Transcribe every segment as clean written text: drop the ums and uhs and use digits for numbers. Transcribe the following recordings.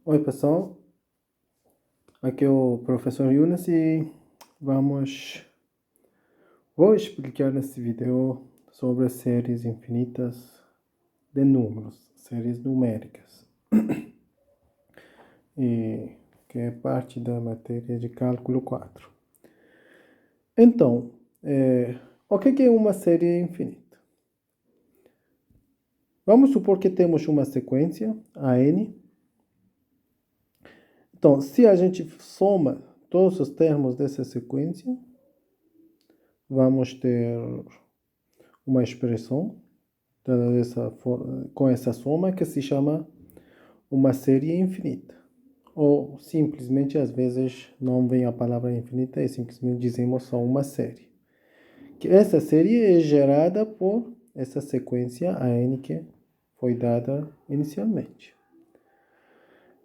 Oi, pessoal. Aqui é o professor Yunus e vou explicar nesse vídeo sobre as séries infinitas de números, séries numéricas, e que é parte da matéria de cálculo 4. Então, o que é uma série infinita? Vamos supor que temos uma sequência, a n. Então, se a gente soma todos os termos dessa sequência, vamos ter uma expressão com essa soma que se chama uma série infinita. Ou simplesmente, às vezes, não vem a palavra infinita e simplesmente dizemos só uma série. Que essa série é gerada por essa sequência a n que foi dada inicialmente.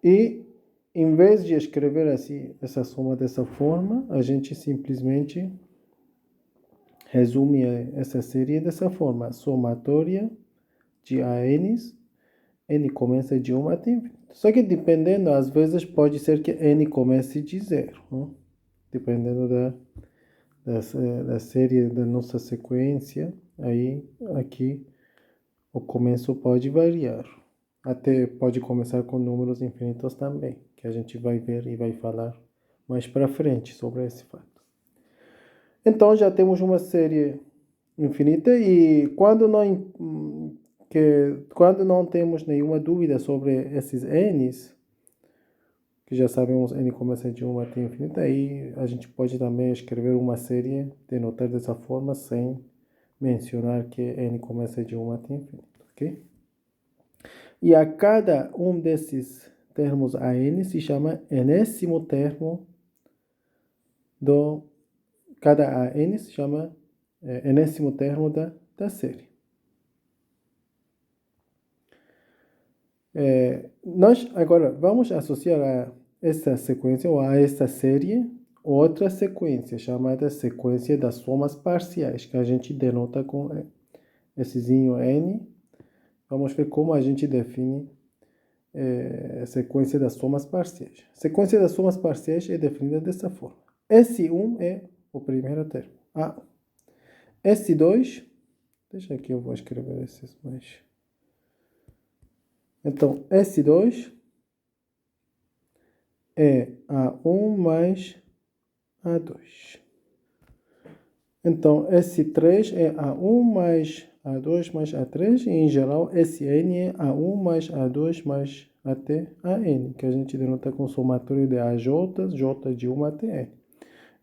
E, em vez de escrever assim essa soma dessa forma, a gente simplesmente resume essa série dessa forma: somatória de ANs, n começa de 1 até infinito. Só que dependendo, às vezes pode ser que n comece de 0, não? Dependendo da série da nossa sequência, aí aqui o começo pode variar. Até pode começar com números infinitos também, que a gente vai ver e vai falar mais para frente sobre esse fato. Então já temos uma série infinita e quando não temos nenhuma dúvida sobre esses n's, que já sabemos n começa de 1 até infinito, aí a gente pode também escrever uma série, denotar dessa forma, sem mencionar que n começa de 1 até infinito, ok? E a cada um desses termos a n se chama enésimo termo cada a n se chama enésimo termo da série. Nós agora vamos associar a essa sequência ou a essa série outra sequência chamada sequência das somas parciais, que a gente denota com essezinho n. Vamos ver como a gente define a sequência das somas parciais. A sequência das somas parciais é definida dessa forma. S1 é o primeiro termo, A1. S2, deixa aqui, eu vou escrever esses mais. Então, S2 é A1 mais A2. Então, S3 é A1 mais A2 mais A3. E, em geral, Sn é A1 mais A2 mais até An, que a gente denota com somatório de AJ, J de 1 até N.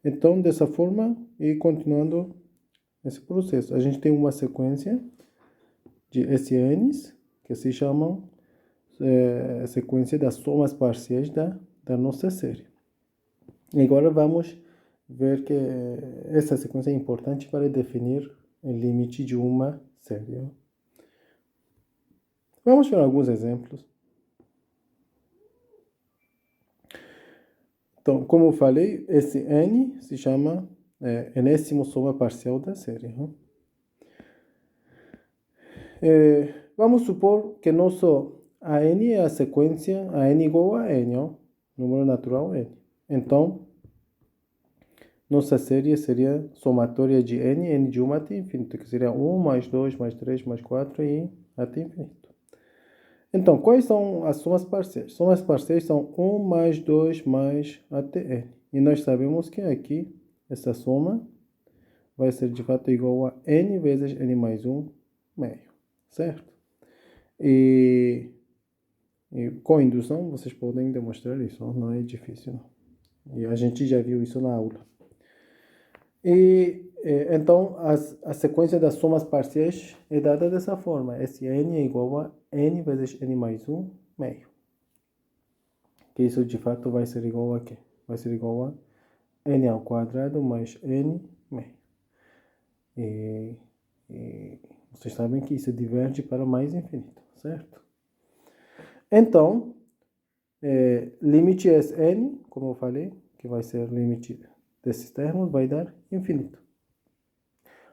Então, dessa forma, e continuando esse processo, a gente tem uma sequência de Sns, que se chamam sequência das somas parciais da nossa série. E agora vamos ver que essa sequência é importante para definir o limite de uma série. Vamos ver alguns exemplos. Então, como eu falei, esse n se chama enésimo soma parcial da série. Vamos supor que nosso a n é a sequência a n igual a n, número natural n. Então, nossa série seria somatória de n de 1 até infinito, que seria 1 mais 2 mais 3 mais 4 e até infinito. Então, quais são as somas parciais? Somas parciais são 1 mais 2 mais até n. E nós sabemos que aqui, essa soma vai ser de fato igual a n vezes n mais 1 meio, certo? E com indução vocês podem demonstrar isso, não é difícil, não. E a gente já viu isso na aula. Então, a sequência das somas parciais é dada dessa forma. Sn é igual a n vezes n mais 1 meio. Que isso de fato vai ser igual a quê? Vai ser igual a n ao quadrado mais n meio. E vocês sabem que isso diverge para mais infinito, certo? Então, limite Sn, como eu falei, que vai ser o limite desses termos, vai dar infinito.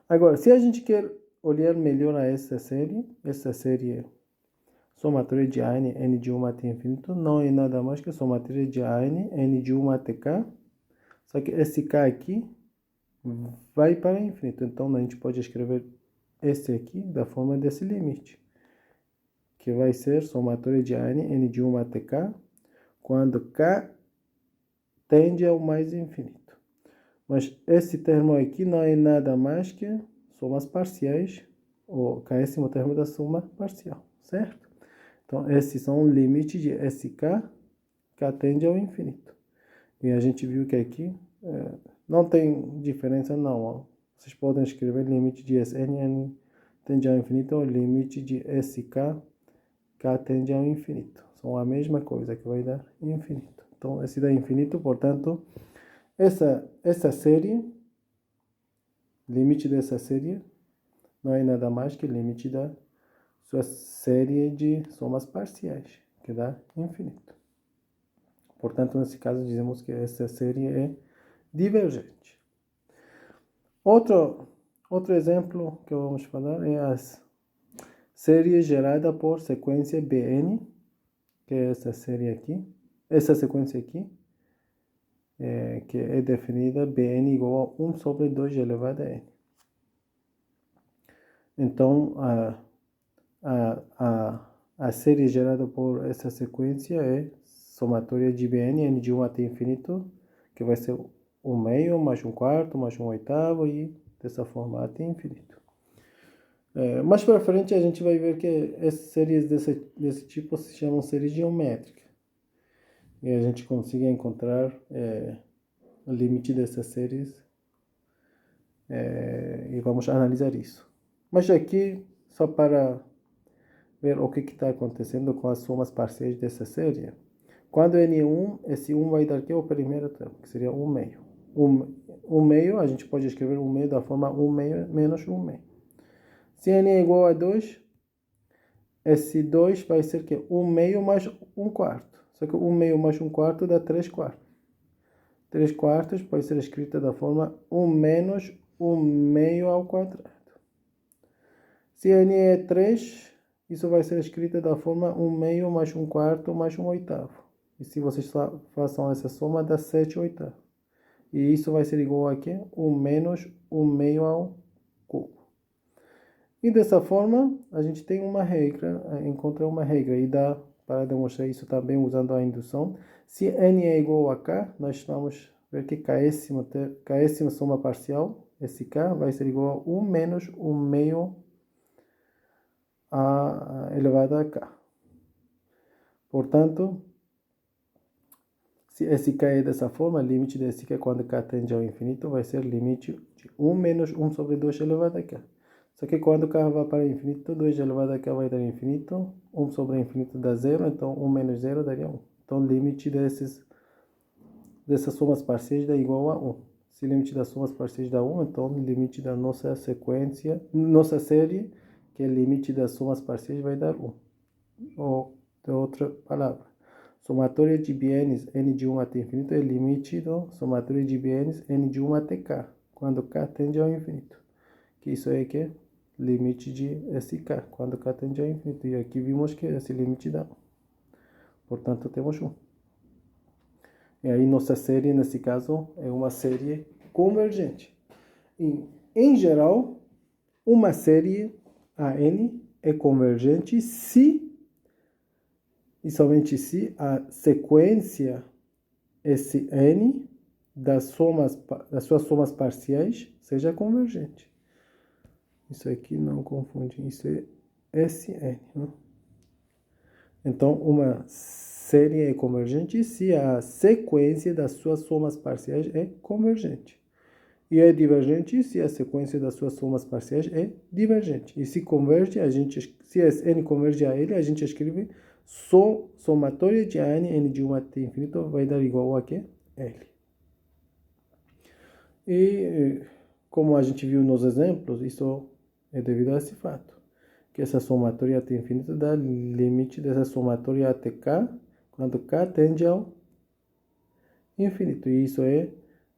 Agora, se a gente quer olhar melhor a essa série somatória de AN, N de 1 até infinito, não é nada mais que a somatória de AN, N de 1 até K, só que esse K aqui vai para infinito. Então, a gente pode escrever esse aqui da forma desse limite, que vai ser somatória de AN, N de 1 até K, quando K tende ao mais infinito. Mas esse termo aqui não é nada mais que somas parciais, o késimo termo da soma parcial, certo? Então, esses são os limites de SK que tende ao infinito. E a gente viu que aqui não tem diferença não. Ó. Vocês podem escrever limite de Sn, n tende ao infinito, ou limite de SK, k tende ao infinito. São a mesma coisa, que vai dar infinito. Então, esse dá infinito, portanto, essa série, limite dessa série, não é nada mais que o limite da sua série de somas parciais, que dá infinito. Portanto, nesse caso, dizemos que essa série é divergente. Outro exemplo que vamos falar é as séries geradas por sequência Bn, que é essa série aqui, essa sequência aqui, que é definida Bn igual a 1 sobre 2 elevado a n. Então, a série gerada por essa sequência é somatória de Bn, n de 1 até infinito, que vai ser 1 meio, mais 1 quarto, mais 1 oitavo, e dessa forma até infinito. Mais para frente a gente vai ver que essas séries desse tipo se chamam séries geométricas. E a gente consiga encontrar o limite dessas séries e vamos analisar isso. Mas aqui, só para ver o que está acontecendo com as somas parciais dessa série. Quando n é 1, esse 1 vai dar aqui o primeiro termo, que seria 1 meio. 1 meio, a gente pode escrever 1 meio da forma 1 meio menos 1 meio. Se n é igual a 2, esse 2 vai ser que 1 meio mais 1 quarto. Só que 1 meio mais 1 quarto dá 3 quartos. 3 quartos pode ser escrita da forma 1 menos 1 meio ao quadrado. Se n é 3, isso vai ser escrito da forma 1 meio mais 1 quarto mais 1 oitavo. E se vocês façam essa soma, dá 7 oitavos. E isso vai ser igual a quê? 1 menos 1 meio ao cubo. E dessa forma, a gente tem uma regra, encontra uma regra. E dá para demonstrar isso também usando a indução. Se n é igual a k, nós vamos ver que késima soma parcial, esse k, vai ser igual a 1 menos 1 meio elevado a k. Portanto, se esse k é dessa forma, o limite desse k quando k tende ao infinito vai ser limite de 1 menos 1 sobre 2 elevado a k. Só que quando k vai para infinito, 2 elevado a k vai dar infinito, 1 sobre infinito dá 0, então 1 menos 0 daria 1. Então, o limite dessas somas parciais dá igual a 1. Se o limite das somas parciais dá 1, então o limite da nossa sequência, nossa série, que é o limite das somas parciais, vai dar 1. Ou, de outra palavra, somatória de bienes n de 1 até infinito é o limite do somatória de bienes n de 1 até k, quando k tende ao infinito. Que isso é que limite de SK, quando k tende ao infinito. E aqui vimos que esse limite dá 1. Portanto, temos 1. E aí, nossa série, nesse caso, é uma série convergente. E, em geral, uma série AN é convergente se, e somente se, a sequência Sn das suas somas parciais seja convergente. Isso aqui não confunde, isso é Sn. Né? Então, uma série é convergente se a sequência das suas somas parciais é convergente. E é divergente se a sequência das suas somas parciais é divergente. E se converge, se Sn converge a ele, a gente escreve somatória de AN, n de 1 até infinito, vai dar igual a quê? L. E, como a gente viu nos exemplos, isso é devido a esse fato, que essa somatória até infinito dá limite dessa somatória até k, quando k tende ao infinito. E isso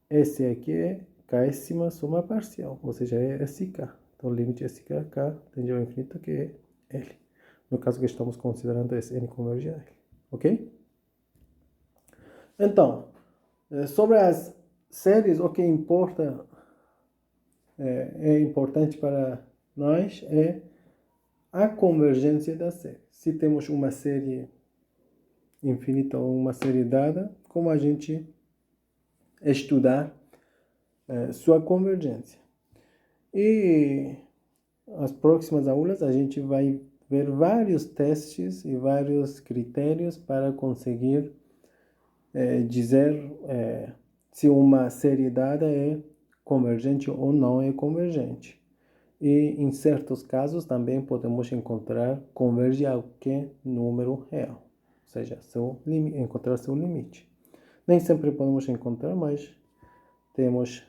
esse aqui é késima soma parcial, ou seja, é SK. Então, o limite SK, k tende ao infinito, que é L. No caso que estamos considerando esse N converge a L. Ok? Então, sobre as séries, o que importa, é importante para nós é a convergência da série. Se temos uma série infinita ou uma série dada, como a gente estudar sua convergência. E as próximas aulas a gente vai ver vários testes e vários critérios para conseguir dizer se uma série dada é convergente ou não é convergente. E em certos casos também podemos encontrar converge a que número real, ou seja, encontrar seu limite. Nem sempre podemos encontrar, mas temos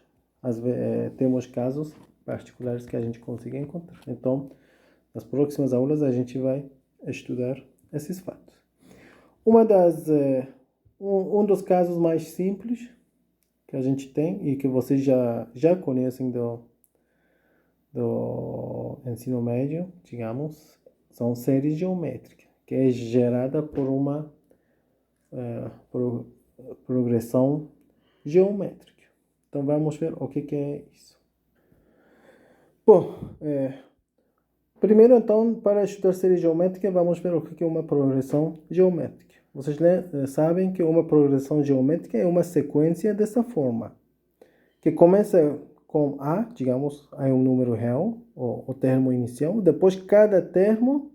casos particulares que a gente consiga encontrar. Então, nas próximas aulas a gente vai estudar esses fatos. Um dos casos mais simples que a gente tem e que vocês já conhecem do ensino médio, digamos, são séries geométricas, que é gerada por uma progressão geométrica. Então vamos ver o que é isso. Bom, primeiro então, para estudar série geométrica, vamos ver o que é uma progressão geométrica. Vocês sabem que uma progressão geométrica é uma sequência dessa forma, que começa com A, digamos, é um número real, o termo inicial, depois cada termo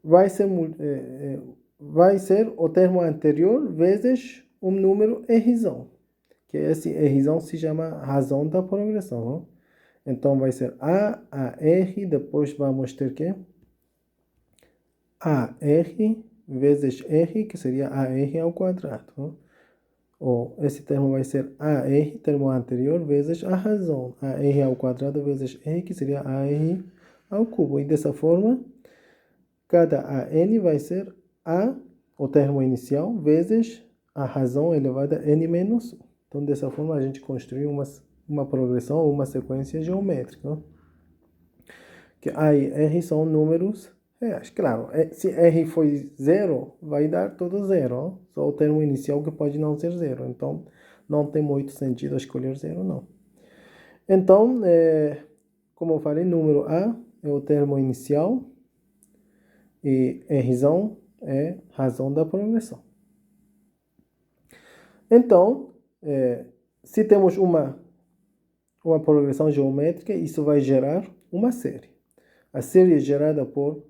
vai ser o termo anterior vezes um número irrisão, que esse irrisão se chama razão da progressão, não? Então vai ser A R, depois vamos ter que AR vezes R, que seria AR ao quadrado, não? Ou esse termo vai ser AR, termo anterior, vezes a razão, AR ao quadrado vezes R, que seria AR ao cubo. E dessa forma, cada AN vai ser A, o termo inicial, vezes a razão elevada a N menos 1. Então, dessa forma, a gente construiu uma progressão ou uma sequência geométrica, não? Que A e R são números reais. Claro, se R foi zero, vai dar todo zero, não? Só o termo inicial que pode não ser zero. Então, não tem muito sentido escolher zero, não. Então, como eu falei, número A é o termo inicial e Rzão é razão da progressão. Então, se temos uma progressão geométrica, isso vai gerar uma série. A série gerada por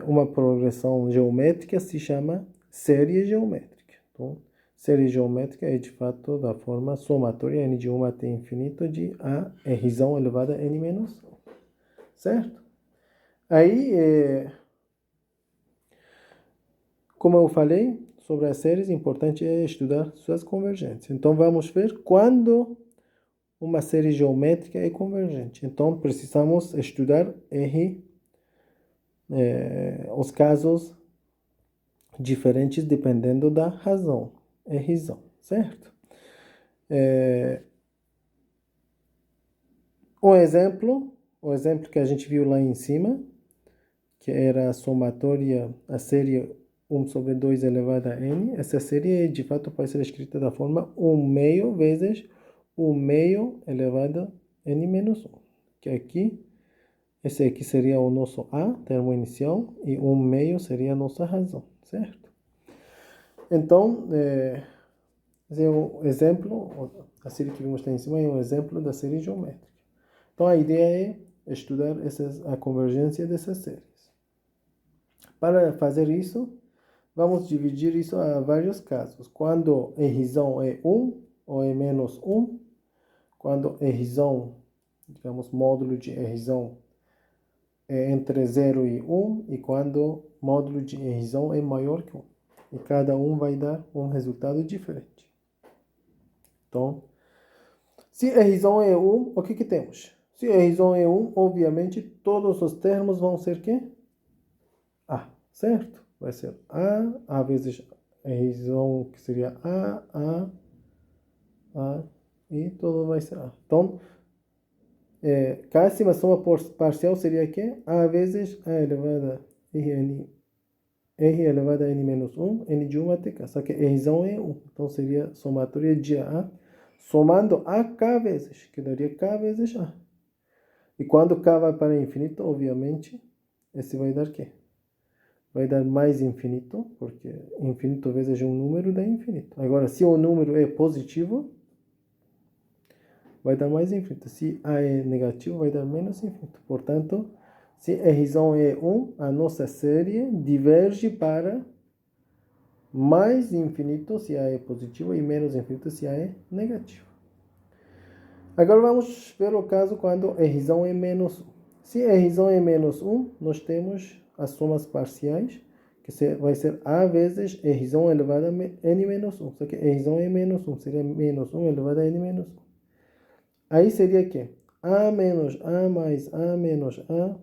uma progressão geométrica se chama série geométrica. Então, série geométrica é de fato da forma somatória n de 1 até infinito de a Rzão elevado a n menos 1. Certo? Aí, como eu falei sobre as séries, importante é estudar suas convergências. Então, vamos ver quando uma série geométrica é convergente. Então, precisamos estudar os casos diferentes dependendo da razão, Rzão, certo? O exemplo que a gente viu lá em cima, que era a somatória, a série 1 sobre 2 elevado a n, essa série de fato pode ser escrita da forma 1 meio vezes 1 meio elevado a n menos 1, que aqui, esse aqui seria o nosso A, termo inicial, e 1 meio seria a nossa razão, certo? Então, esse é um exemplo, a série que vimos lá em cima é um exemplo da série geométrica. Então, a ideia é estudar a convergência dessas séries. Para fazer isso, vamos dividir isso a vários casos. Quando Rzão é 1 ou é menos 1, quando Rzão, digamos, módulo de Rzão é entre 0 e 1, e quando módulo de Rzão é maior que 1. E cada um vai dar um resultado diferente. Então, se Rzão é 1, o que temos? Se Rzão é 1, obviamente, todos os termos vão ser quê? A, certo? Vai ser A vezes Rzão, que seria A, e tudo vai ser A. Então, Cada soma parcial seria o quê? A vezes A elevada R elevado a N menos 1, N de 1 até K. Só que Rzão é 1. Então seria somatória de A, somando A K vezes, que daria K vezes A. E quando K vai para infinito, obviamente, esse vai dar quê? Vai dar mais infinito, porque infinito vezes um número dá infinito. Agora, se o número é positivo, vai dar mais infinito. Se A é negativo, vai dar menos infinito. Portanto, se Rzão é 1, a nossa série diverge para mais infinito se A é positivo e menos infinito se A é negativo. Agora vamos ver o caso quando Rzão é menos 1. Se Rzão é menos 1, nós temos as somas parciais, que vai ser A vezes Rzão elevado a N menos 1. Só que Rzão é menos 1, seria menos 1 elevado a N menos 1. Aí seria o quê? A menos A mais A menos A.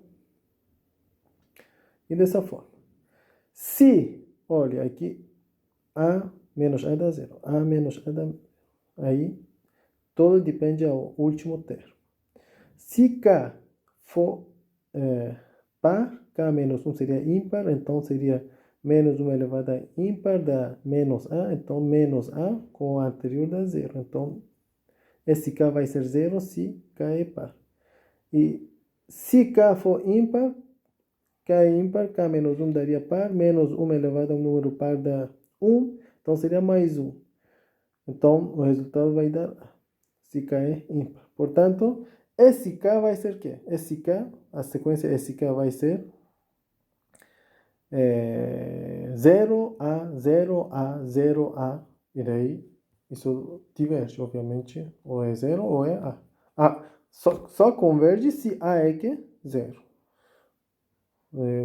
E dessa forma. Se, olha aqui, A menos A dá zero. A menos A dá... Aí, todo depende ao último termo. Se K for par, K menos 1 seria ímpar, então seria menos 1 elevado a ímpar dá menos A, então menos A com o anterior dá zero. Então, esse K vai ser zero se K é par. E se K for ímpar, K é ímpar, K menos 1 daria par, menos 1 elevado a um número par dá 1, então seria mais 1. Então, o resultado vai dar A, se K é ímpar. Portanto, esse K vai ser o quê? Esse K, a sequência SK vai ser 0A, 0A, 0A, e daí isso diverge, obviamente, ou é 0 ou é A. Só converge se A é que 0.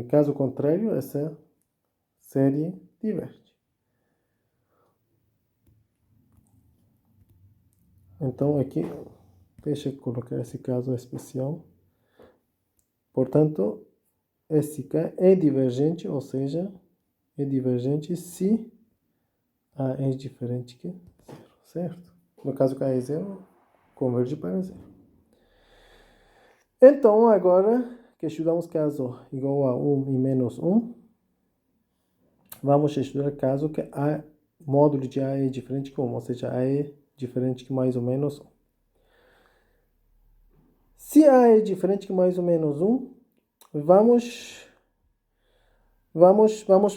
Caso contrário, essa série diverge. Então, aqui, deixa eu colocar esse caso especial. Portanto, SK é divergente, ou seja, é divergente se A é diferente que 0, certo? No caso, K é 0, converge para 0. Então, agora que estudamos caso igual a 1 e menos 1, vamos estudar caso que A, módulo de A é diferente que 1, ou seja, A é diferente que mais ou menos 1. Se A é diferente que mais ou menos 1, vamos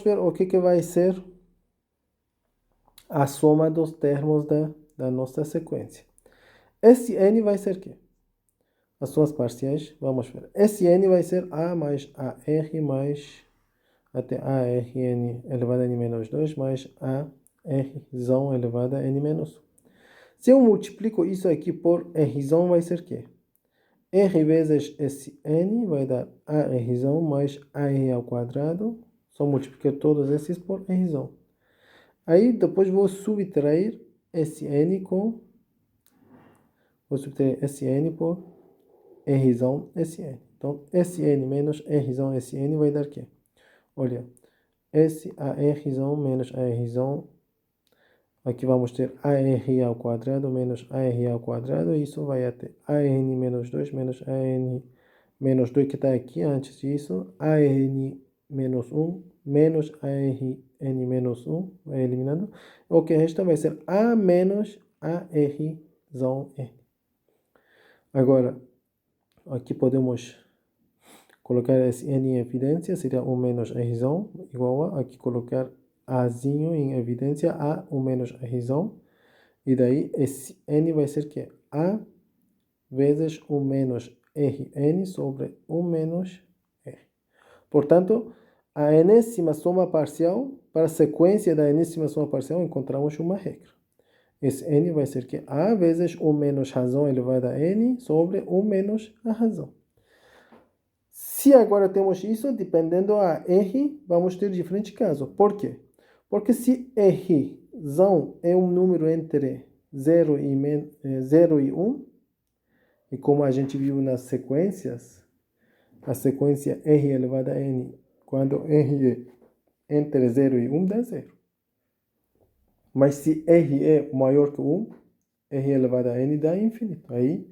ver o que vai ser a soma dos termos da nossa sequência. Esse n vai ser o quê? As somas parciais, vamos ver. Esse n vai ser A mais AR mais até ARN elevado a n menos 2 mais ARzão elevado a n menos 1. Se eu multiplico isso aqui por Rzão, vai ser o quê? R vezes esse n vai dar ARzão mais AR ao quadrado. Só multiplicar todos esses por Rzão. Aí depois vou subtrair esse n vou subtrair esse n por Rzão Sn. Então, Sn menos Rzão Sn vai dar o quê? Olha, esse ARzão menos ARzão. Aqui vamos ter AR ao quadrado menos AR ao quadrado. E isso vai até AN menos 2 menos AN menos 2 que está aqui antes disso. AN menos 1 menos ARN menos 1. Vai eliminando. O que resta vai ser A menos ARzão N. Agora, aqui podemos colocar esse n em evidência, seria 1 menos Rzão, igual a aqui colocar Azinho em evidência, A 1 menos Rzão. E daí esse n vai ser que A vezes 1 menos Rn sobre 1 menos R. Portanto, a enésima soma parcial, para a sequência da enésima soma parcial, encontramos uma regra. Esse n vai ser que A vezes 1 menos razão elevada a n sobre 1 menos a razão. Se agora temos isso, dependendo a R, vamos ter diferente caso. Por quê? Porque se Rzão é um número entre 0 e 1, e como a gente viu nas sequências, a sequência R elevado a N, quando R é entre 0 e 1, dá 0. Mas se R é maior que 1, R elevado a N dá infinito. Aí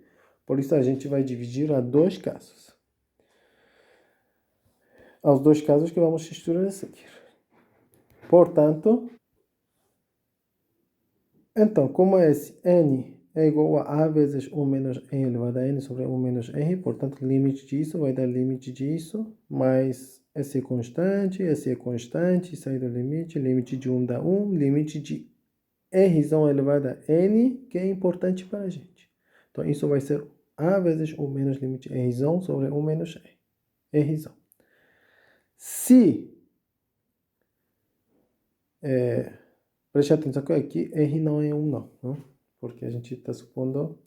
Por isso, a gente vai dividir a dois casos. Aos dois casos que vamos estudar a seguir. Portanto, então, como esse n é igual a vezes 1 menos n elevado a n sobre 1 menos r, portanto, o limite disso vai dar limite disso, mais esse é constante, sai do limite de 1 dá 1, limite de r elevado a n, que é importante para a gente. Então, isso vai ser a vezes 1 menos limite r sobre 1 menos r. Se preste atenção que aqui R não é 1 não, porque a gente está supondo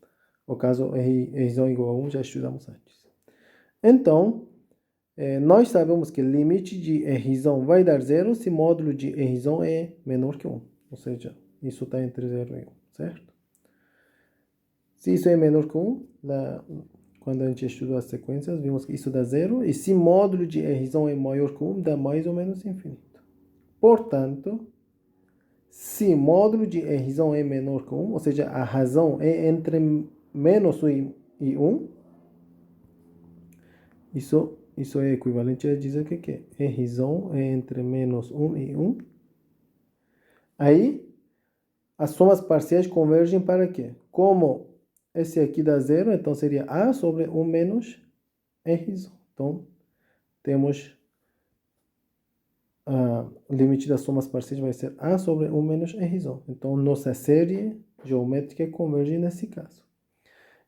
o caso R igual a 1, já estudamos antes. Então, nós sabemos que o limite de R vai dar 0 se o módulo de R é menor que 1. Ou seja, isso está entre 0 e 1, certo? Se isso é menor que 1, quando a gente estudou as sequências, vimos que isso dá 0. E se o módulo de R é maior que 1, dá mais ou menos infinito. Portanto, se o módulo de R é menor que 1, ou seja, a razão é entre menos 1 e 1, isso é equivalente a dizer que R é entre menos 1 e 1. Aí, as somas parciais convergem para quê? Como esse aqui dá 0, então seria A sobre 1 menos R. Então, temos o limite das somas parciais vai ser A sobre 1 menos R. Então, nossa série geométrica converge nesse caso.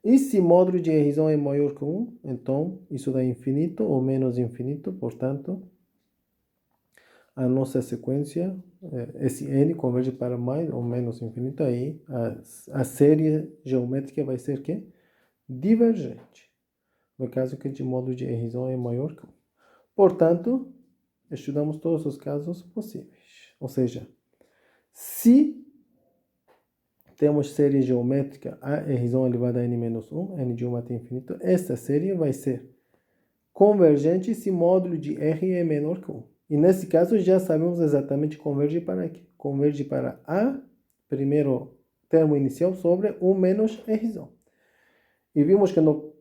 E se o módulo de R é maior que 1, então isso dá infinito ou menos infinito, portanto, a nossa sequência, esse n converge para mais ou menos infinito, aí a série geométrica vai ser que? Divergente. No caso que o módulo de R é maior que 1. Portanto, estudamos todos os casos possíveis. Ou seja, se temos série geométrica a R elevado a n menos 1, n de 1 até infinito, essa série vai ser convergente se o módulo de R é menor que 1. E nesse caso já sabemos exatamente converge para quê? Converge para A, primeiro termo inicial, sobre 1 menos R. E vimos que no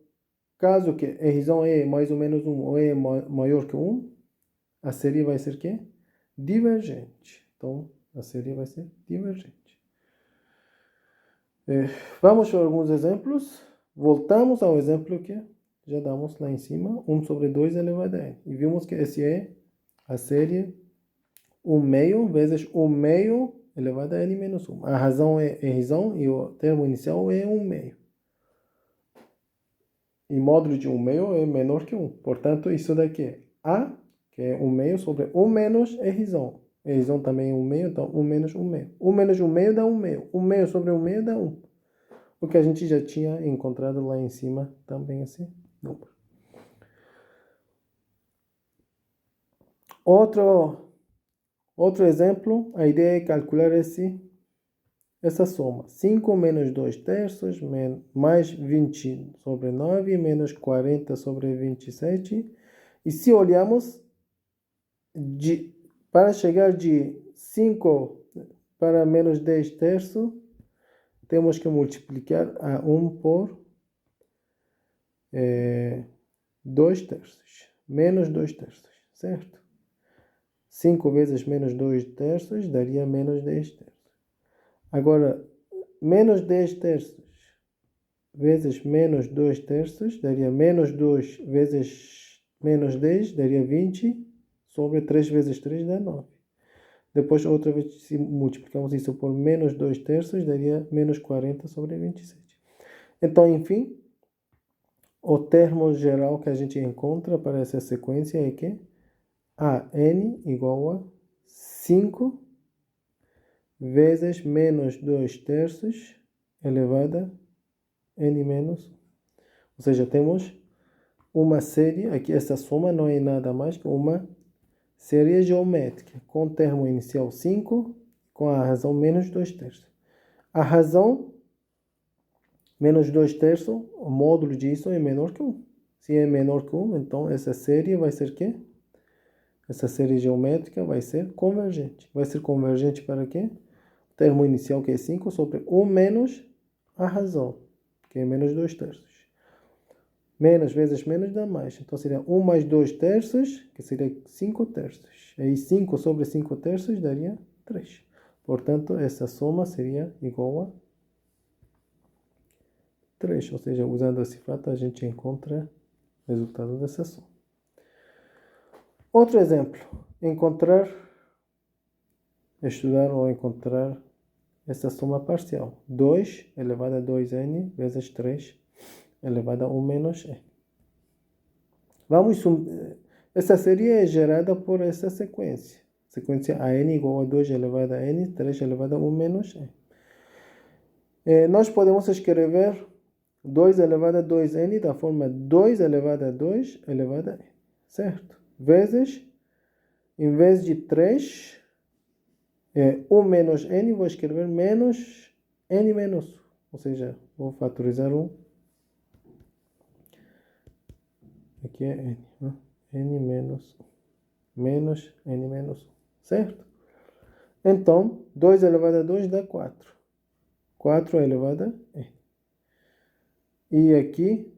caso que R é mais ou menos 1 ou é maior que 1, a série vai ser quê? Divergente. Então, a série vai ser divergente. Vamos para alguns exemplos. Voltamos ao exemplo que já damos lá em cima, 1 sobre 2 elevado a n. E vimos que esse é a série 1 meio vezes 1 meio elevado a n menos 1. A razão é R e o termo inicial é 1 meio. E módulo de 1 meio é menor que 1. Portanto, isso daqui é A, que é 1 meio sobre 1 menos R. R também é 1 meio, então 1 menos 1 meio. 1 menos 1 meio dá 1 meio. 1 meio sobre 1 meio dá 1. O que a gente já tinha encontrado lá em cima, também esse número. Outro exemplo, a ideia é calcular essa soma. 5 menos 2 terços, mais 20 sobre 9, menos 40 sobre 27. E se olharmos, para chegar de 5 para menos 10 terços, temos que multiplicar a 1 por 2 terços. Menos 2 terços, certo? 5 vezes menos 2 terços daria menos 10 terços. Agora, menos 10 terços vezes menos 2 terços daria menos 2 vezes menos 10 daria 20 sobre 3 vezes 3 dá 9. Depois, outra vez, se multiplicamos isso por menos 2 terços, daria menos 40 sobre 27. Então, enfim, o termo geral que a gente encontra para essa sequência é que a n igual a 5 vezes menos 2 terços elevado a n menos 1. Ou seja, temos uma série, aqui essa soma não é nada mais que uma série geométrica com termo inicial 5, com a razão menos 2 terços. A razão menos 2 terços, o módulo disso é menor que 1. Se é menor que 1, então essa série vai ser quê? Essa série geométrica vai ser convergente. Vai ser convergente para quê? O termo inicial que é 5 sobre 1 menos a razão, que é menos 2 terços. Menos vezes menos dá mais. Então seria 1 mais 2 terços, que seria 5 terços. Aí 5 sobre 5 terços daria 3. Portanto, essa soma seria igual a 3. Ou seja, usando esse fato, a gente encontra o resultado dessa soma. Outro exemplo. Estudar ou encontrar essa soma parcial. 2 elevado a 2n vezes 3 elevado a 1 menos n. Essa série é gerada por essa sequência. Sequência an igual a 2 elevado a n, 3 elevado a 1 menos n. Nós podemos escrever 2 elevado a 2n da forma 2 elevado a 2 elevado a n. Certo? Vezes, em vez de 3, 1 menos n, vou escrever menos n menos 1. Ou seja, vou fatorizar 1. Aqui é n. N menos 1. Menos n menos 1. Certo? Então, 2 elevado a 2 dá 4. 4 elevado a n. E aqui,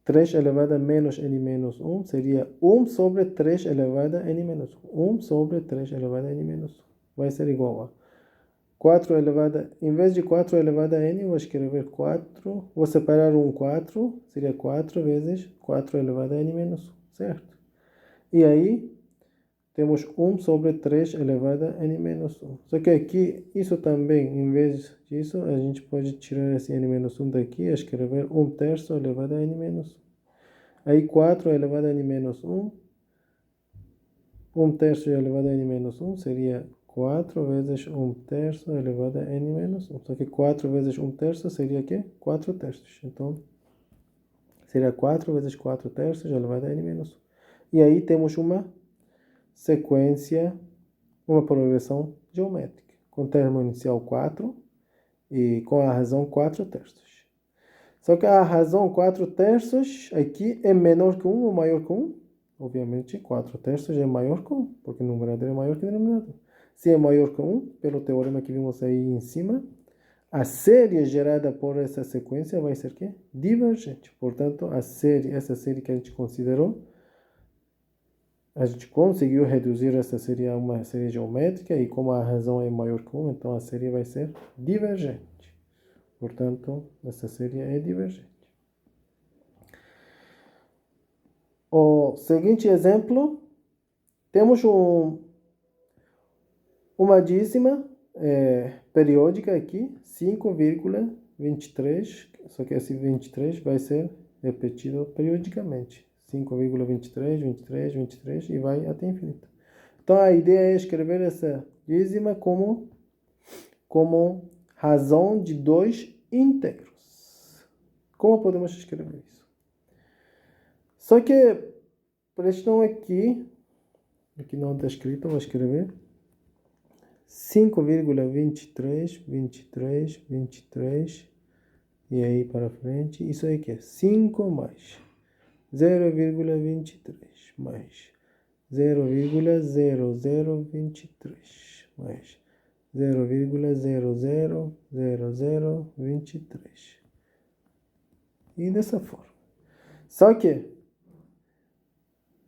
3 elevado a menos n menos 1 seria 1 sobre 3 elevado a n menos 1. 1 sobre 3 elevado a n menos 1. Vai ser igual a 4 elevado a... Em vez de 4 elevado a n, vou escrever 4. Vou separar um 4. Seria 4 vezes 4 elevado a n menos 1. Certo? E aí, temos 1 sobre 3 elevado a n menos 1. Só que aqui, isso também, em vez disso, a gente pode tirar esse n menos 1 daqui e escrever 1 terço elevado a n menos 1. Aí 4 elevado a n menos 1. 1 terço elevado a n menos 1 seria 4 vezes 1 terço elevado a n menos 1. Só que 4 vezes 1 terço seria o quê? 4 terços. Então, seria 4 vezes 4 terços elevado a n menos 1. E aí temos uma sequência, uma progressão geométrica, com termo inicial 4 e com a razão 4 terços. Só que a razão 4 terços aqui é menor que 1 ou maior que 1? Obviamente 4 terços é maior que 1, porque o numerador é maior que o denominador. Se é maior que 1, pelo teorema que vimos aí em cima, a série gerada por essa sequência vai ser quê? Divergente. Portanto, essa série que a gente considerou, a gente conseguiu reduzir essa série a uma série geométrica e como a razão é maior que 1, então a série vai ser divergente. Portanto, essa série é divergente. O seguinte exemplo, temos uma dízima periódica aqui, 5,23, só que esse 23 vai ser repetido periodicamente. 5,23, 23, 23 e vai até infinito. Então a ideia é escrever essa dízima como razão de 2 inteiros. Como podemos escrever isso? Só que prestam aqui não está escrito, vou escrever 5,23, 23, 23 e aí para frente, isso aí que é 5 mais 0,23 mais 0,0023 mais 0,000023 e dessa forma. Só que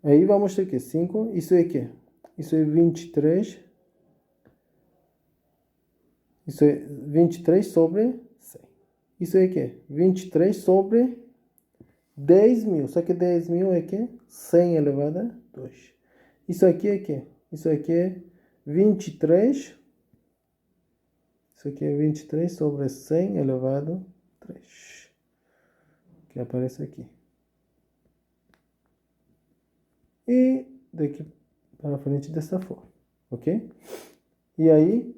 aí vamos ter que 5, isso é que? Isso é 23. Isso é 23 sobre 100. Isso é que? 23 sobre 10.000. Só que 10.000 é que? 100 elevado a 2. Isso aqui é que? Isso aqui é 23. Isso aqui é 23 sobre 100 elevado a 3. Que aparece aqui. E daqui para frente dessa forma. Ok? E aí,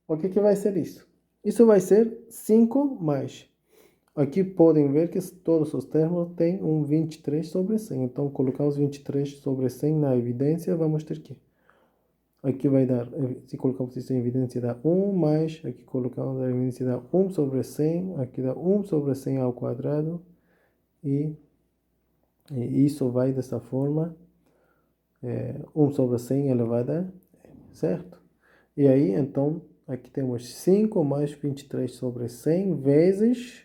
o que vai ser isso? Isso vai ser 5 mais. Aqui podem ver que todos os termos têm um 23 sobre 100. Então, colocar os 23 sobre 100 na evidência, vamos ter que... Aqui vai dar, se colocarmos isso em evidência, dá 1 mais, aqui colocamos a evidência, dá 1 sobre 100, aqui dá 1 sobre 100 ao quadrado, e isso vai dessa forma, 1 sobre 100 elevado a n, certo? E aí, então, aqui temos 5 mais 23 sobre 100 vezes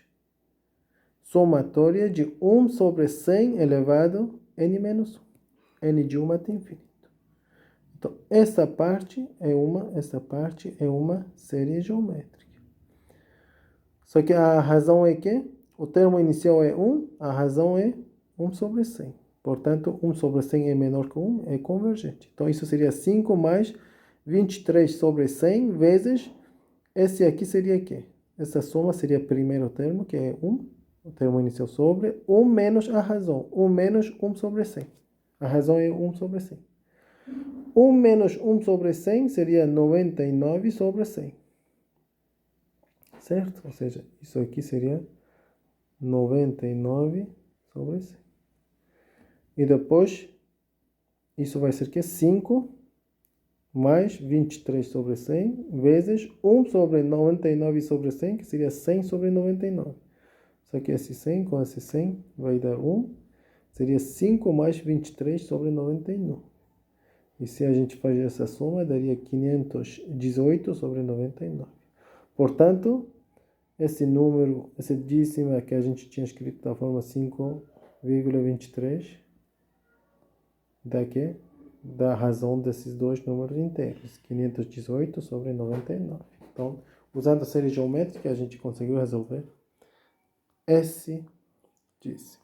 somatória de 1 sobre 100 elevado a n menos 1, n de 1 até infinito. Então, essa parte é uma série geométrica. Só que a razão é que o termo inicial é 1, a razão é 1 sobre 100. Portanto, 1 sobre 100 é menor que 1, é convergente. Então, isso seria 5 mais 23 sobre 100 vezes, esse aqui seria o quê? Essa soma seria o primeiro termo, que é 1, o termo inicial sobre 1 menos a razão, 1 menos 1 sobre 100. A razão é 1 sobre 100. 1 menos 1 sobre 100 seria 99 sobre 100. Certo? Ou seja, isso aqui seria 99 sobre 100. E depois, isso vai ser que 5 mais 23 sobre 100 vezes 1 sobre 99 sobre 100, que seria 100 sobre 99. Só que esse 100 com esse 100 vai dar 1. Seria 5 mais 23 sobre 99. E se a gente faz essa soma, daria 518 sobre 99. Portanto, esse número, essa dízima que a gente tinha escrito da forma 5,23, daqui, da razão desses dois números inteiros, 518 sobre 99. Então, usando a série geométrica, a gente conseguiu resolver esse dízimo.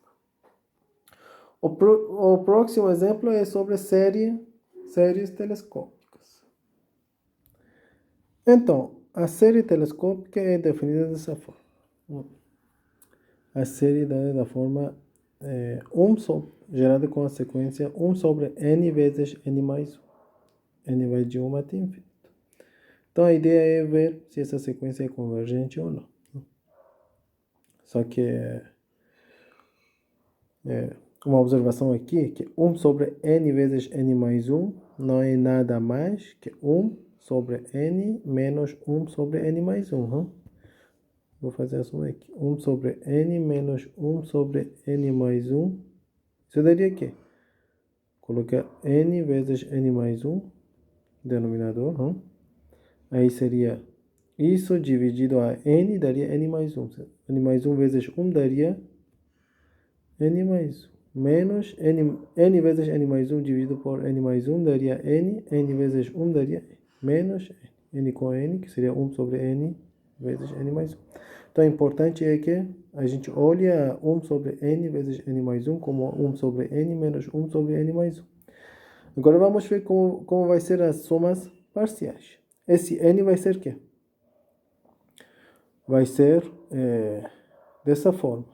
O próximo exemplo é sobre séries telescópicas. Então, a série telescópica é definida dessa forma. A série dada da forma gerada com a sequência 1 sobre n vezes n mais 1. N vai de 1 até infinito. Então, a ideia é ver se essa sequência é convergente ou não. Só que uma observação aqui, que 1 sobre n vezes n mais 1 não é nada mais que 1 sobre n menos 1 sobre n mais 1. Vou fazer a soma aqui. 1 sobre n menos 1 sobre n mais 1. Isso daria o quê? Colocar n vezes n mais 1, denominador. Aí seria isso dividido a n, daria n mais 1. n mais 1 vezes 1 daria n mais 1. Menos n vezes n mais 1 dividido por n mais 1 daria n. N vezes 1 daria menos n com n, que seria 1 sobre n vezes n mais 1. Então, o importante é que a gente olha 1 sobre n vezes n mais 1 como 1 sobre n menos 1 sobre n mais 1. Agora, vamos ver como vai ser as somas parciais. Esse n vai ser o quê? Vai ser dessa forma.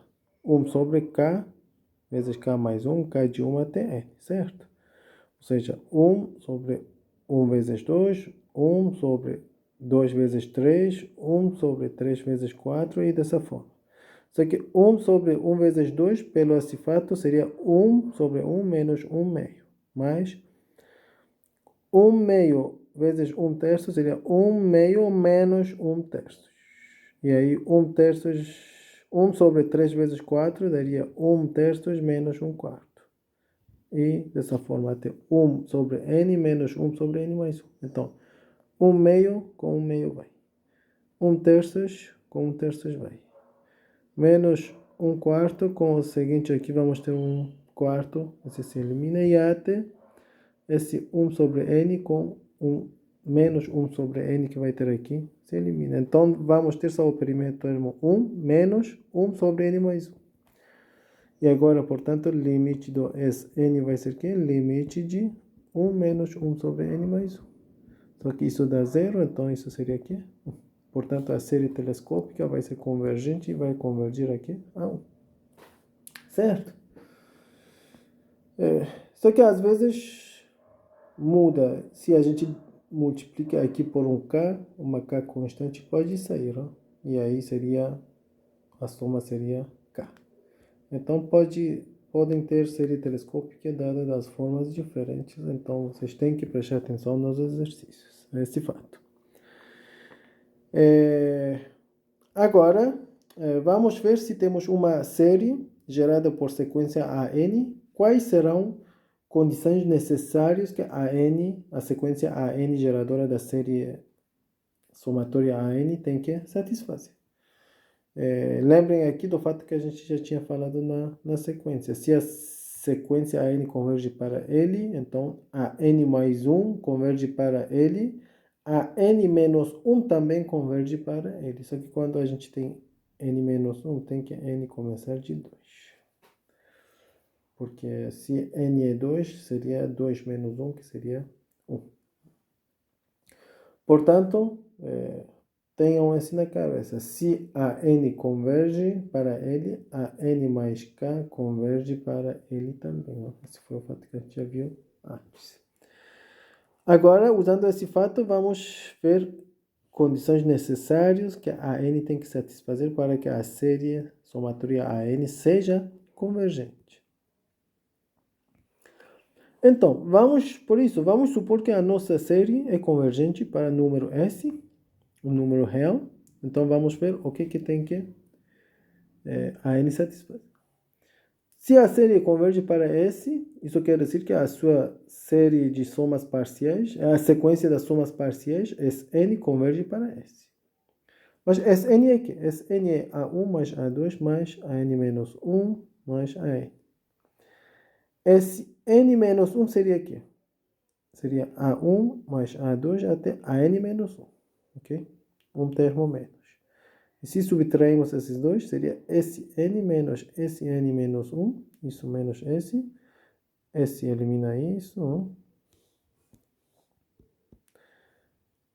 1 sobre k vezes k mais 1, k de 1 até n, certo? Ou seja, 1 sobre 1 vezes 2, 1 sobre 2 vezes 3, 1 sobre 3 vezes 4 e dessa forma. Só que 1 sobre 1 vezes 2, pelo esse fato, seria 1 sobre 1 menos 1 meio. Mais 1 meio vezes 1 terço seria 1 meio menos 1 terço. E aí 1 terço, 1 sobre 3 vezes 4 daria 1 terço menos 1 quarto. E dessa forma até 1 sobre n menos 1 sobre n mais 1. Então, 1 meio com 1 meio vai. 1 terços com 1 terços vai. Menos 1 quarto, com o seguinte aqui vamos ter 1 quarto, esse se elimina, e até esse 1 sobre n com menos 1 sobre n que vai ter aqui, se elimina. Então, vamos ter só o primeiro termo 1 menos 1 sobre n mais 1. E agora, portanto, o limite do n vai ser que? Limite de 1 menos 1 sobre n mais 1. Só que isso dá 0, então isso seria aqui. Portanto, a série telescópica vai ser convergente e vai convergir aqui a 1. Certo? Só que às vezes muda. Se a gente multiplica aqui por um k, uma k constante pode sair. E aí a soma seria k. Então, podem ter série telescópica dada das formas diferentes. Então, vocês têm que prestar atenção nos exercícios. Esse fato. Agora, vamos ver se temos uma série gerada por sequência AN. Quais serão condições necessárias que a sequência AN geradora da série somatória AN tem que satisfazer? Lembrem aqui do fato que a gente já tinha falado na sequência. Se a sequência AN converge para L, então a N mais 1 converge para L, a N menos 1 também converge para L. Só que quando a gente tem N menos 1, tem que N começar de 2. Porque se N é 2, seria 2 menos 1, que seria 1. Portanto, tenham isso na cabeça. Se a N converge para L, a N mais K converge para L também. Esse foi o fato que a gente já viu antes. Agora, usando esse fato, vamos ver condições necessárias que a N tem que satisfazer para que a série somatória AN seja convergente. Então, vamos supor que a nossa série é convergente para o número S, um número real. Então, vamos ver o que tem que a N satisfazer. Se a série converge para S, isso quer dizer que a sua série de somas parciais, a sequência das somas parciais, Sn converge para S. Mas Sn é que? Sn é A1 mais A2 mais AN menos 1 mais AN. Sn menos 1 seria o quê? Seria A1 mais A2 até AN menos 1. Ok? Um termo menos. E se subtrairmos esses dois, seria Sn menos Sn menos 1. Isso menos S. S elimina isso.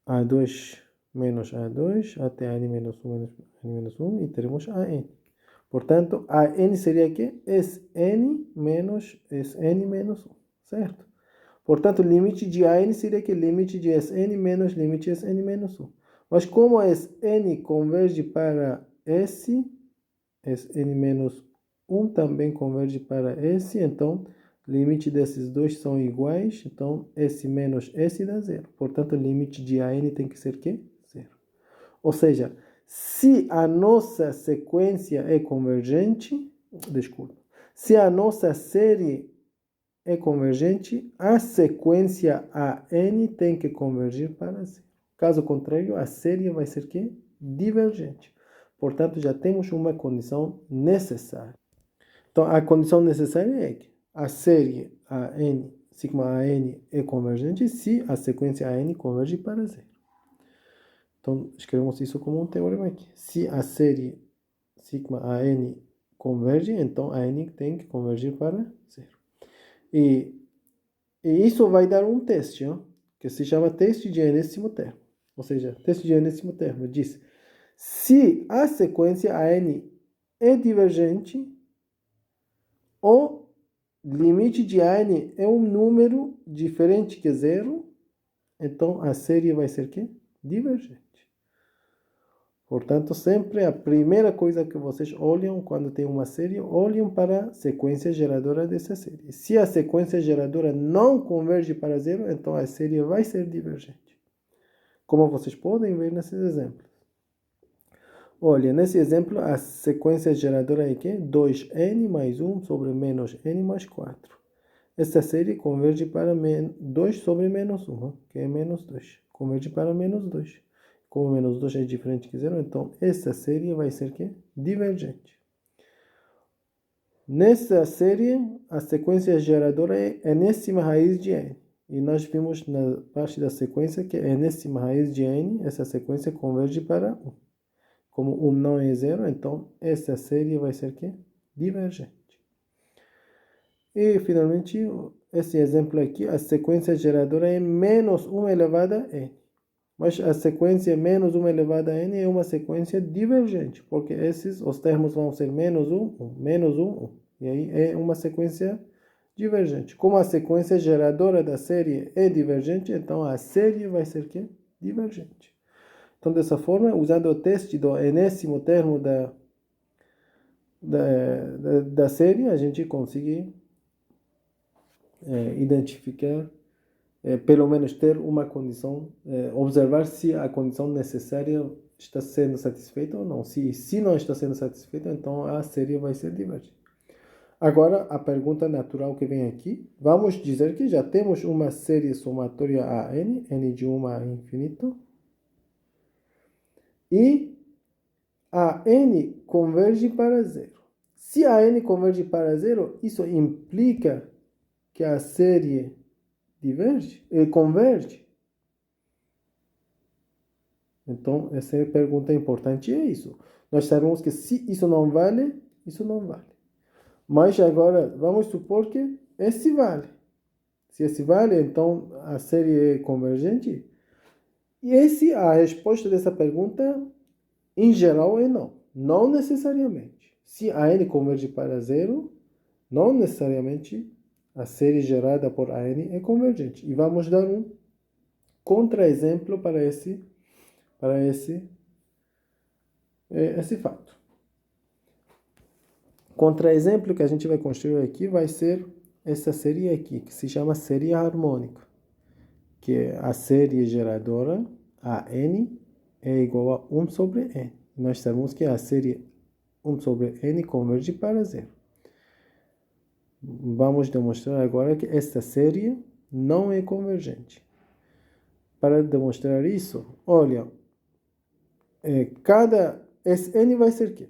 A2 menos A2 até AN menos 1 menos AN menos 1. E teremos AN. Portanto, AN seria o quê? Sn menos Sn menos 1. Certo? Portanto, o limite de AN seria que limite de Sn menos limite de Sn menos 1. Mas como Sn converge para S, Sn menos 1 também converge para S, então o limite desses dois são iguais, então S menos S dá zero. Portanto, o limite de AN tem que ser quê? Zero. Ou seja, se a nossa sequência é convergente, se a nossa série é convergente, a sequência AN tem que convergir para zero. Caso contrário, a série vai ser quê? Divergente. Portanto, já temos uma condição necessária. Então, a condição necessária é que a série AN, sigma AN é convergente se a sequência AN converge para zero. Então, escrevemos isso como um teorema aqui. Se a série sigma AN converge, então AN tem que convergir para zero. E isso vai dar um teste, que se chama teste de enésimo termo. Ou seja, teste de enésimo termo diz: se a sequência AN é divergente, o limite de AN é um número diferente que zero, então a série vai ser quê? Divergente. Portanto, sempre a primeira coisa que vocês olham quando tem uma série, olham para a sequência geradora dessa série. Se a sequência geradora não converge para zero, então a série vai ser divergente. Como vocês podem ver nesses exemplos. Olha, nesse exemplo, a sequência geradora é que 2n mais 1 sobre menos n mais 4. Essa série converge para 2 sobre menos 1, que é menos 2. Converge para menos 2. Como menos 2 é diferente que zero, então essa série vai ser que? Divergente. Nessa série, a sequência geradora é enésima raiz de n. E nós vimos na parte da sequência que enésima raiz de n, essa sequência converge para 1. Como 1 não é zero, então essa série vai ser que? Divergente. E, finalmente, esse exemplo aqui, a sequência geradora é menos 1 elevado a n. Mas a sequência menos 1 elevado a n é uma sequência divergente, porque os termos vão ser menos 1, 1, menos 1, 1. E aí é uma sequência divergente. Como a sequência geradora da série é divergente, então a série vai ser quê? Divergente. Então, dessa forma, usando o teste do enésimo termo da série, a gente consegue identificar, pelo menos ter uma condição, observar se a condição necessária está sendo satisfeita ou não. Se não está sendo satisfeita, então a série vai ser divergente. Agora, a pergunta natural que vem aqui, vamos dizer que já temos uma série somatória AN, n de 1 a infinito, e a n converge para zero. Se a n converge para zero, isso implica que a série converge. Então, essa é a pergunta importante, é isso. Nós sabemos que se isso não vale, isso não vale. Mas agora, vamos supor que esse vale. Se esse vale, então a série é convergente. E a resposta dessa pergunta, em geral, é não. Não necessariamente. Se a n converge para zero, não necessariamente a série gerada por a n é convergente. E vamos dar um contra-exemplo para esse fato. Contra-exemplo que a gente vai construir aqui vai ser essa série aqui, que se chama série harmônica, que é a série geradora, a n, é igual a 1 sobre n. Nós sabemos que a série 1 sobre n converge para zero. Vamos demonstrar agora que esta série não é convergente. Para demonstrar isso, olha, cada Sn vai ser o quê?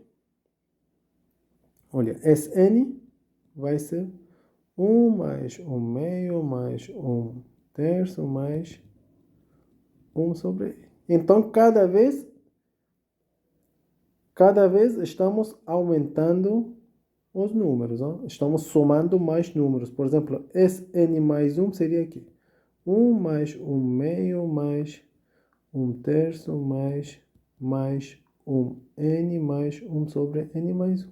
Olha, Sn vai ser 1 mais 1 meio mais 1 terço mais 1 sobre n. Então, cada vez estamos aumentando os números. Não? Estamos somando mais números. Por exemplo, Sn mais 1 seria aqui. 1 mais 1 meio mais 1 terço mais 1n mais 1 sobre n mais 1.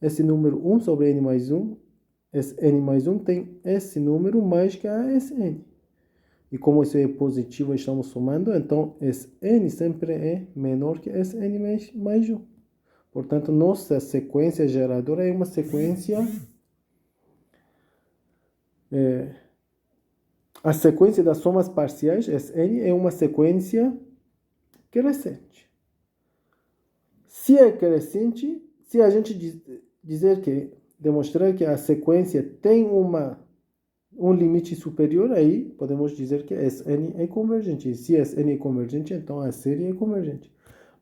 Esse número 1 sobre n mais 1, esse n mais 1 tem esse número mais que a Sn. E como isso é positivo, estamos somando, então esse n sempre é menor que esse n mais 1. Portanto, nossa sequência geradora é uma sequência... a sequência das somas parciais, Sn, é uma sequência crescente. Se é crescente, se a gente demonstrar que a sequência tem um limite superior, aí podemos dizer que Sn é convergente. E se Sn é convergente, então a série é convergente.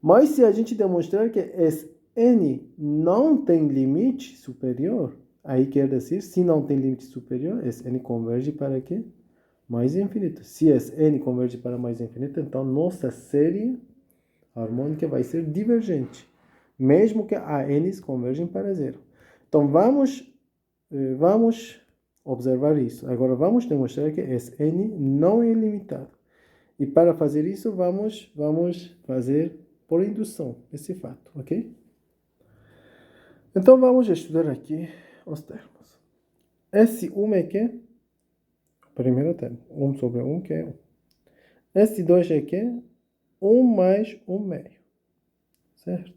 Mas se a gente demonstrar que Sn não tem limite superior, aí quer dizer, se não tem limite superior, Sn converge para quê? Mais infinito. Se Sn converge para mais infinito, então nossa série harmônica vai ser divergente, mesmo que a n's convergem para zero. Então, vamos observar isso. Agora, vamos demonstrar que Sn não é ilimitado. E para fazer isso, vamos fazer por indução esse fato, ok? Então, vamos estudar aqui os termos. S1 é que? Primeiro termo. 1 sobre 1, que é 1. S2 é que? 1 mais 1 meio. Certo?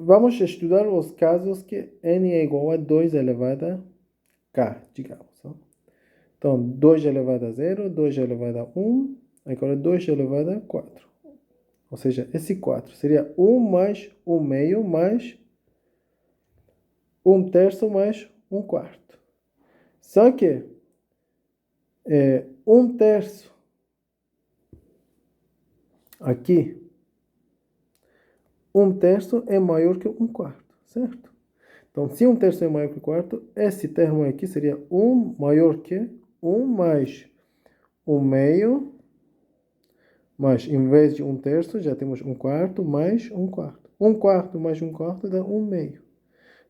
Vamos estudar os casos que n é igual a 2 elevado a k, digamos. Então, 2 elevado a 0, 2 elevado a 1, agora 2 elevado a 4. Ou seja, esse 4 seria 1 mais 1 meio mais 1 terço mais 1 quarto. Só que 1 terço aqui, 1 terço é maior que 1 quarto, certo? Então, se 1 terço é maior que 1 quarto, esse termo aqui seria 1 maior que 1 mais 1 meio, mas em vez de 1 terço, já temos 1 quarto mais 1 quarto. 1 quarto mais 1 quarto dá 1 meio.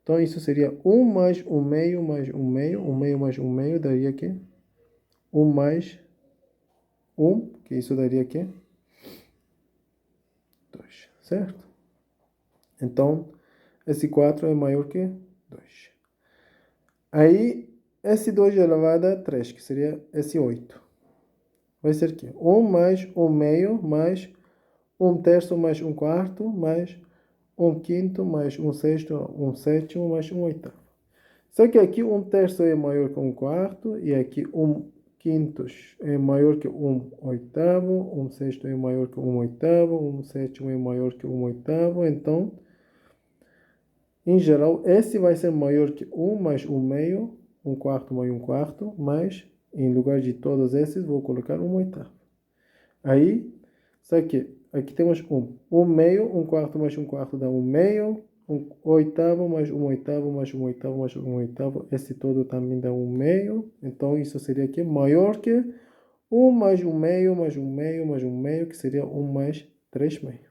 Então, isso seria 1 mais 1 meio mais 1 meio. 1 meio mais 1 meio daria aqui 1 mais 1, que isso daria aqui 2, certo? Então, esse 4 é maior que 2. Aí, esse 2 elevado a 3, que seria esse 8. Vai ser aqui 1 mais 1 meio mais 1 terço mais 1 quarto mais 1 quinto mais 1 sexto, 1 sétimo mais 1 oitavo. Só que aqui 1 terço é maior que 1 quarto e aqui 1 quintos é maior que 1 oitavo, 1 sexto é maior que 1 oitavo, 1 sétimo é maior que 1 oitavo. Então, em geral, esse vai ser maior que 1 mais 1 meio, 1 quarto mais 1 quarto, mas em lugar de todos esses, vou colocar 1 oitavo. Aí, só que aqui temos 1. 1 meio, 1 quarto mais 1 quarto dá 1 meio. 1 oitavo mais 1 oitavo mais 1 oitavo mais 1 oitavo. Esse todo também dá 1 meio. Então, isso seria aqui maior que 1 mais 1 meio mais 1 meio mais 1 meio, que seria 1 mais 3 meio.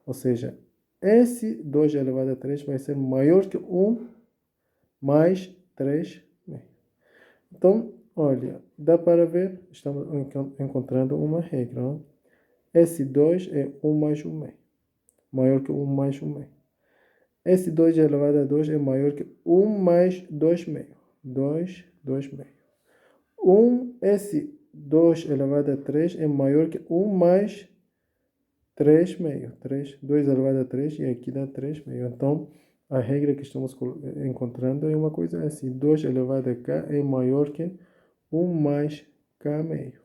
Ou seja, esse 2 elevado a 3 vai ser maior que 1 mais 3 meio. Então, olha, dá para ver, estamos encontrando uma regra. Não? Esse 2 é 1 mais 1 meio, maior que 1 mais 1 meio. Esse 2 elevado a 2 é maior que 1 mais 2 meio. 2, 2 meio. Esse 2 elevado a 3 é maior que 1 mais 3 meio. 3, 2 elevado a 3 e aqui dá 3 meio. Então, a regra que estamos encontrando é uma coisa assim. 2 elevado a k é maior que 1 mais k meio.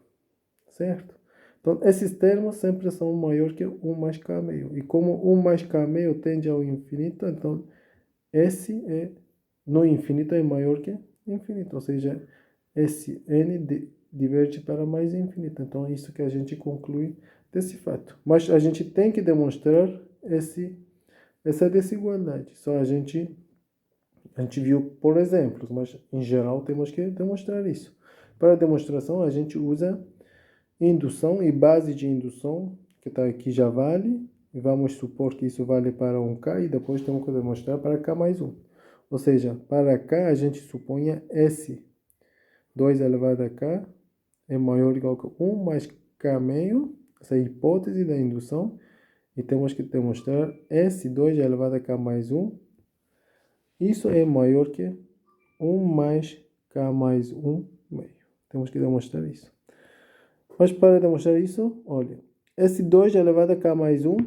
Certo? Então, esses termos sempre são maior que 1 mais k meio. E como 1 mais k meio tende ao infinito, então esse no infinito é maior que infinito. Ou seja, esse n diverge para mais infinito. Então, é isso que a gente conclui desse fato. Mas a gente tem que demonstrar essa desigualdade. Só a gente viu por exemplos, mas em geral temos que demonstrar isso. Para a demonstração, a gente usa indução e base de indução, que está aqui já vale, e vamos supor que isso vale para 1k, e depois temos que demonstrar para k mais 1. Ou seja, para k a gente suponha esse 2 elevado a k é maior ou igual que 1 mais k meio, essa é a hipótese da indução, e temos que demonstrar esse 2 elevado a k mais 1, isso é maior que 1 mais k mais 1 meio. Temos que demonstrar isso. Mas para demonstrar isso, olha, esse 2 elevado a k mais 1,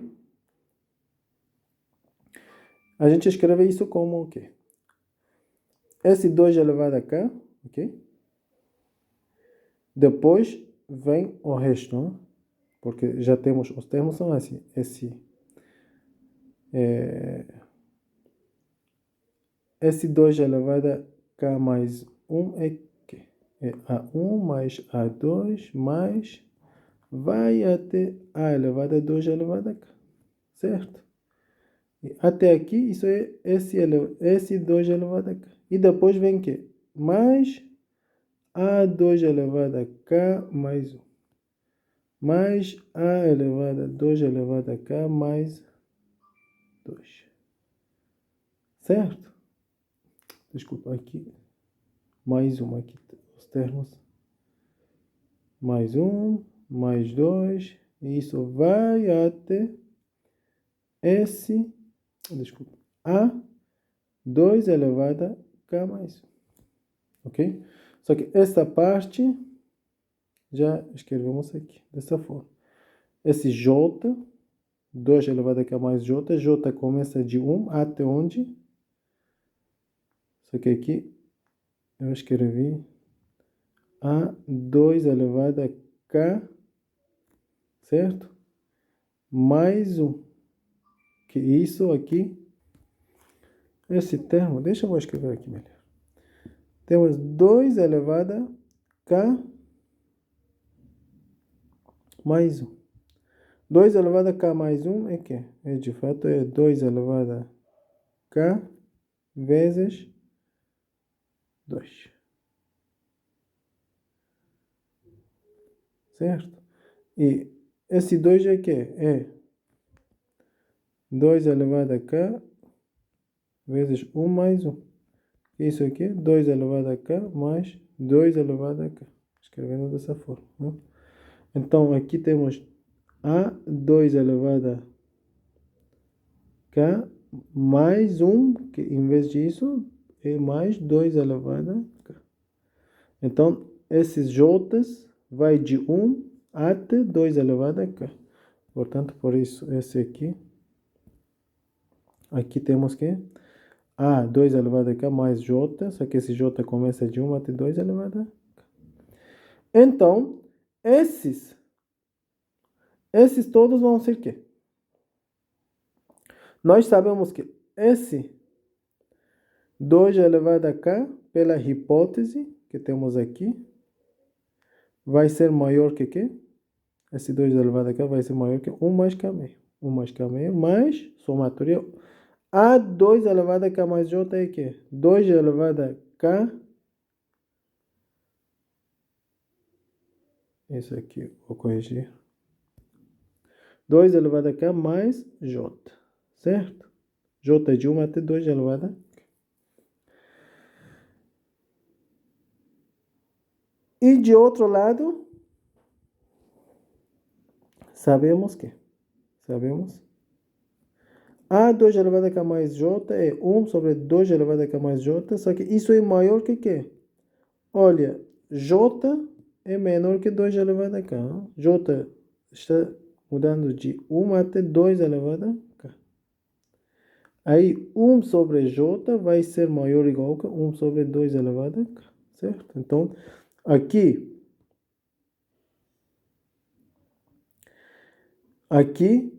a gente escreve isso como o quê? Esse 2 elevado a k, ok? Depois vem o resto, não? Porque já temos, os termos são assim, esse 2 elevado a k mais 1 é quê? É A1 mais A2 mais, vai até A elevado a 2 elevado a k, certo? E até aqui, isso é esse 2 elevado a k. E depois vem o quê? Mais A2 elevado a k mais 1. Mais A elevado a 2 elevado a k mais 2. Certo? Desculpa, aqui. Mais 1 aqui. Os termos. Mais 1, mais 2. E isso vai até esse. Desculpa. A2 elevado a k mais 1. Ok? Só que essa parte já escrevemos aqui, dessa forma. Esse J, 2 elevado a k mais J, J começa de 1 até onde? Só que aqui eu escrevi A2 elevado a k, certo? Mais 1. Que isso aqui, esse termo, deixa eu escrever aqui melhor. Temos 2 elevado a k mais 1. 2 elevado a k mais 1 é que? É, de fato, é 2 elevado a k vezes 2. Certo? E esse 2 é que? É 2 elevado a k vezes 1 mais 1. Isso aqui, 2 elevado a k mais 2 elevado a k. Escrevendo dessa forma. Né? Então, aqui temos A2 elevado a k mais 1, que em vez disso é mais 2 elevado a k. Então, esses j's vai de 1 até 2 elevado a k. Portanto, por isso, esse aqui temos que A2 elevado a k mais j, só que esse j começa de 1 até 2 elevado a k. Então, esses todos vão ser o quê? Nós sabemos que esse 2 elevado a k, pela hipótese que temos aqui, vai ser maior que quê? esse 2 elevado a k vai ser maior que 1 mais k meio. 1 mais k meio mais somatória. A 2 elevado a k mais j é que 2 elevado a k. Isso aqui, vou corrigir. 2 elevado a k mais j, certo? J de 1 até 2 elevado a k. E de outro lado, sabemos A2 elevado a k mais j é 1 sobre 2 elevado a k mais j, só que isso é maior que quê? Olha, j é menor que 2 elevado a k. J está mudando de 1 até 2 elevado a k. Aí 1 sobre j vai ser maior ou igual que 1 sobre 2 elevado a k, certo? Então, aqui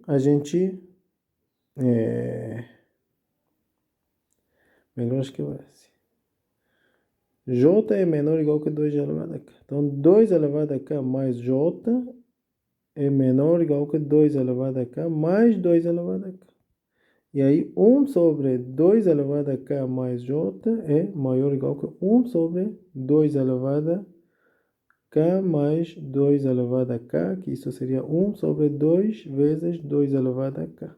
a gente... melhor escrever-se. J é menor ou igual que 2 elevado a k. Então, 2 elevado a k mais j é menor ou igual que 2 elevado a k mais 2 elevado a k. E aí, 1 sobre 2 elevado a k mais j é maior ou igual que 1 sobre 2 elevado a k mais 2 elevado a k, que isso seria 1 sobre 2 vezes 2 elevado a k.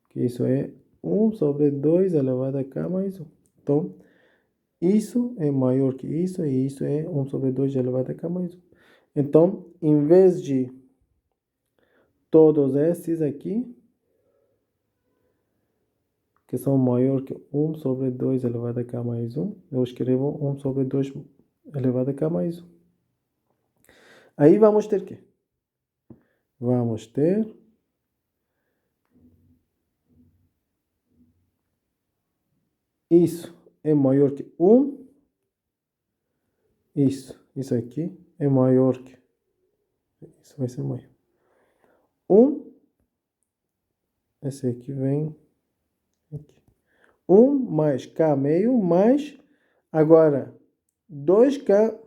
Que isso é 1 sobre 2 elevado a k mais 1. Então, isso é maior que isso, e isso é 1 sobre 2 elevado a k mais 1. Então, em vez de todos esses aqui, que são maior que 1 sobre 2 elevado a k mais 1, eu escrevo 1 sobre 2 elevado a k mais 1. Aí vamos ter que? Vamos ter isso é maior que 1. Isso aqui é maior que... isso vai ser maior. 1. Esse aqui vem aqui. 1 mais k meio mais... agora, 2k...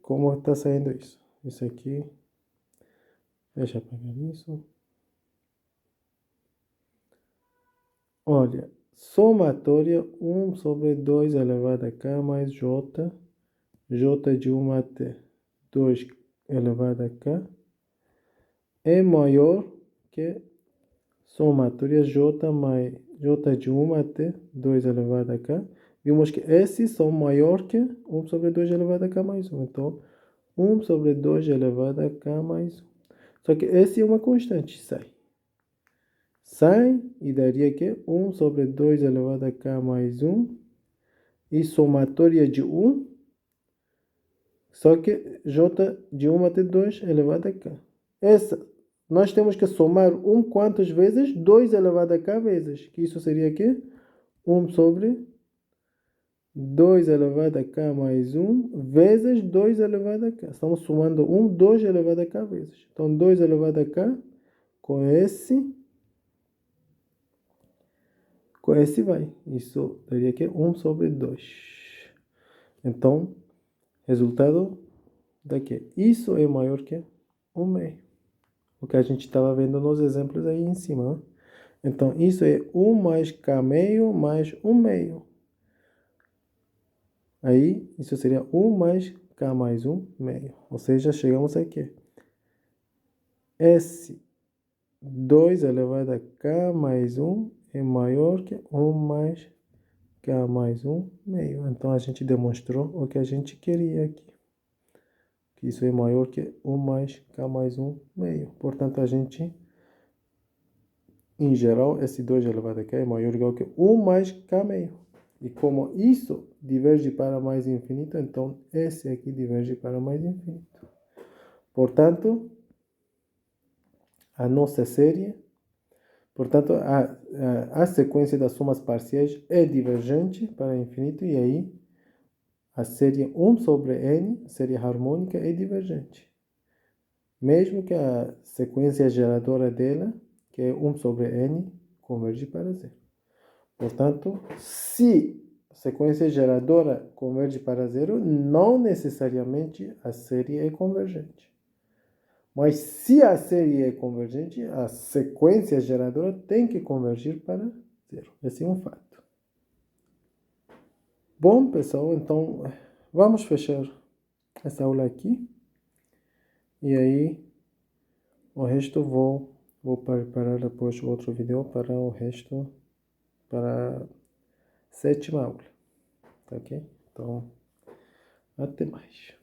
como está saindo isso? Isso aqui... deixa eu pegar isso. Olha, somatória 1 sobre 2 elevado a k mais j. J de 1 até 2 elevado a k é maior que somatória j mais j de 1 até 2 elevado a k. Vimos que esses são maior que 1 sobre 2 elevado a k mais 1. Então, 1 sobre 2 elevado a k mais 1. Só que esse é uma constante, sai. Sai e daria que 1 sobre 2 elevado a k mais 1. E somatória de 1. Só que j de 1 até 2 elevado a k. Essa, nós temos que somar 1 quantas vezes? 2 elevado a k vezes. Que isso seria aqui? 1 sobre 2 elevado a k mais 1 vezes 2 elevado a k. Estamos somando 1, 2 elevado a k vezes. Então, 2 elevado a k com esse vai. Isso daria aqui 1 sobre 2. Então, resultado daqui. Isso é maior que 1 meio. O que a gente estava vendo nos exemplos aí em cima. Né? Então, isso é 1 mais k meio mais 1 meio. Aí, isso seria 1 mais k mais 1 meio. Ou seja, chegamos aqui. Esse 2 elevado a k mais 1 é maior que 1 mais k mais 1 meio. Então, a gente demonstrou o que a gente queria aqui. Que isso é maior que 1 mais k mais 1 meio. Portanto, a gente, em geral, esse 2 elevado a k é maior ou igual que 1 mais k meio. E como isso diverge para mais infinito, então esse aqui diverge para mais infinito. Portanto, a nossa série, portanto, a sequência das somas parciais é divergente para infinito, e aí a série 1 sobre n, a série harmônica, é divergente. Mesmo que a sequência geradora dela, que é 1 sobre n, converge para zero. Portanto, se sequência geradora converge para zero, não necessariamente a série é convergente. Mas se a série é convergente, a sequência geradora tem que convergir para zero. Esse é um fato. Bom, pessoal, então vamos fechar essa aula aqui. E aí, o resto vou preparar depois outro vídeo para o resto, para a 7ª aula. Tá ok? Então, até mais.